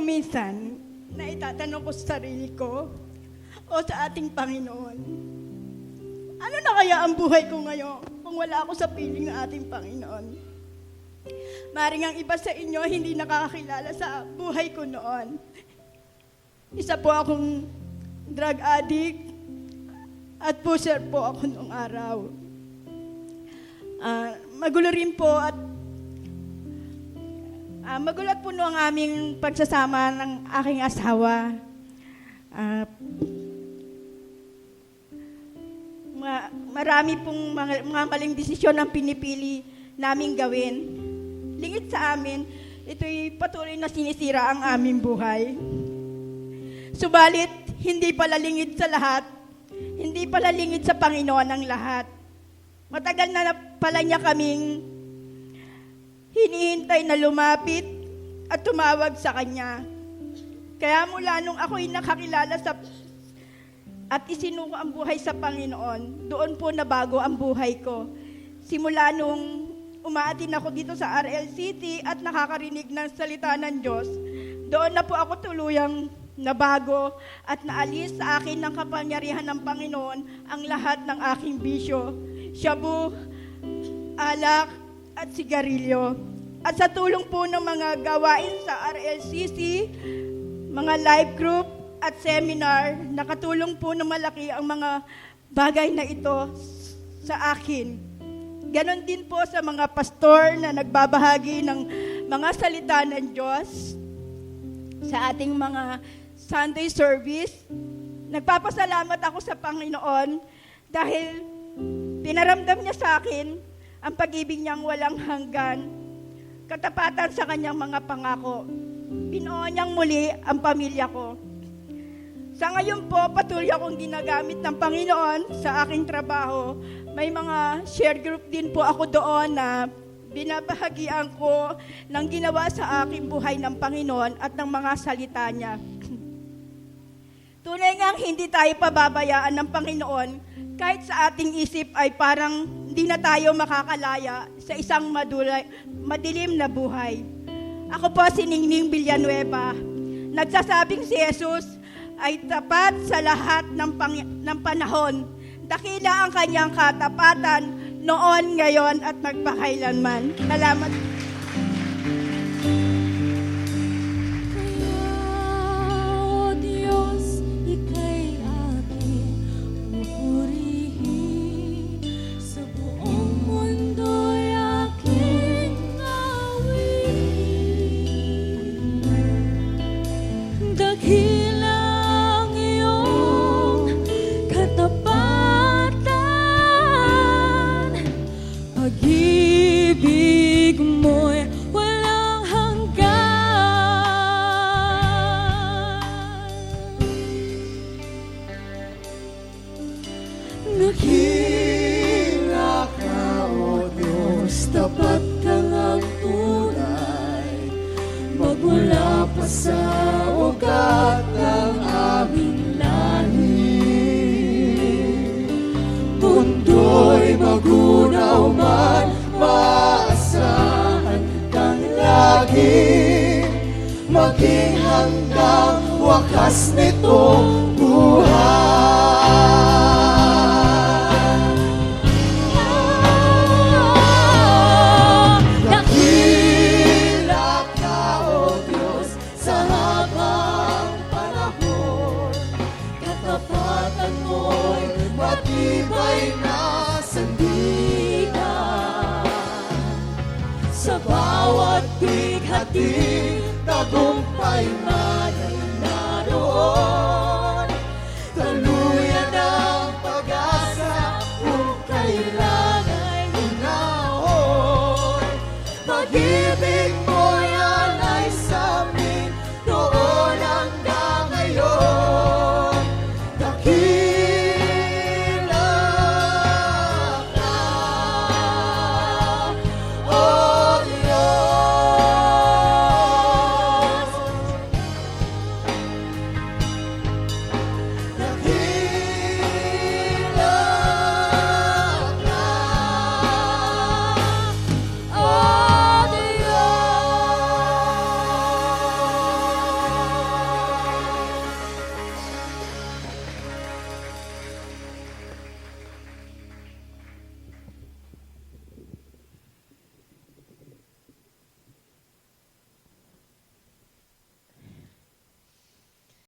Kung minsan, naitatanong ko sa sarili ko o sa ating Panginoon, ano na kaya ang buhay ko ngayon kung wala ako sa piling ng ating Panginoon? Maring ang iba sa inyo hindi nakakakilala sa buhay ko noon. Isa po akong drug addict at pusher po ako noong araw. Magulo rin po at magulat po no ang aming pagsasama ng aking asawa. Marami pong mga maling desisyon ang pinipili naming gawin. Lingid sa amin, ito'y patuloy na sinisira ang aming buhay. Subalit, hindi pala lingid sa lahat, hindi pala lingid sa Panginoon ang lahat. Matagal na pala niya kaming hinihintay na lumapit at tumawag sa Kanya. Kaya mula nung ako'y nakakilala at isinuko ang buhay sa Panginoon, doon po nabago ang buhay ko. Simula nung umaatin ako dito sa RLCT at nakakarinig ng salita ng Diyos, doon na po ako tuluyang nabago at naalis sa akin ng kapangyarihan ng Panginoon ang lahat ng aking bisyo, shabu, alak, at sigarilyo. At sa tulong po ng mga gawain sa RLCC, mga live group at seminar, nakatulong po na malaki ang mga bagay na ito sa akin. Ganon din po sa mga pastor na nagbabahagi ng mga salita ng Diyos sa ating mga Sunday service. Nagpapasalamat ako sa Panginoon dahil pinaramdam niya sa akin ang pag-ibig niyang walang hanggan, katapatan sa kanyang mga pangako. Binuo niyang muli ang pamilya ko. Sa ngayon po, patuloy akong ginagamit ng Panginoon sa aking trabaho. May mga share group din po ako doon na binabahagian ko ng ginawa sa aking buhay ng Panginoon at ng mga salita niya. Tunay ngang hindi tayo pababayaan ng Panginoon kahit sa ating isip ay parang hindi na tayo makakalaya sa isang madilim na buhay. Ako po si Ningning Villanueva. Nagsasabing si Jesus ay tapat sa lahat ng panahon. Dakila ang kanyang katapatan noon, ngayon at magpakailanman. Salamat. Pag-ibig mo'y walang hanggan. Dakila ka, O Diyos, tapat kang ang tunay. Magmula pa sa ugat ng aming langit, mundo'y magunaw man, maasahan kang lagi, maging hanggang wakas nitong buhay. Dakila ka, O Diyos, sa habang panahon, katapatan mo'y matibay na sandigan. Sa bawat bighati, tagumpay man ay naroon. Taluyan ang pag-asa kung kailan ay hinahon. Pag-ibig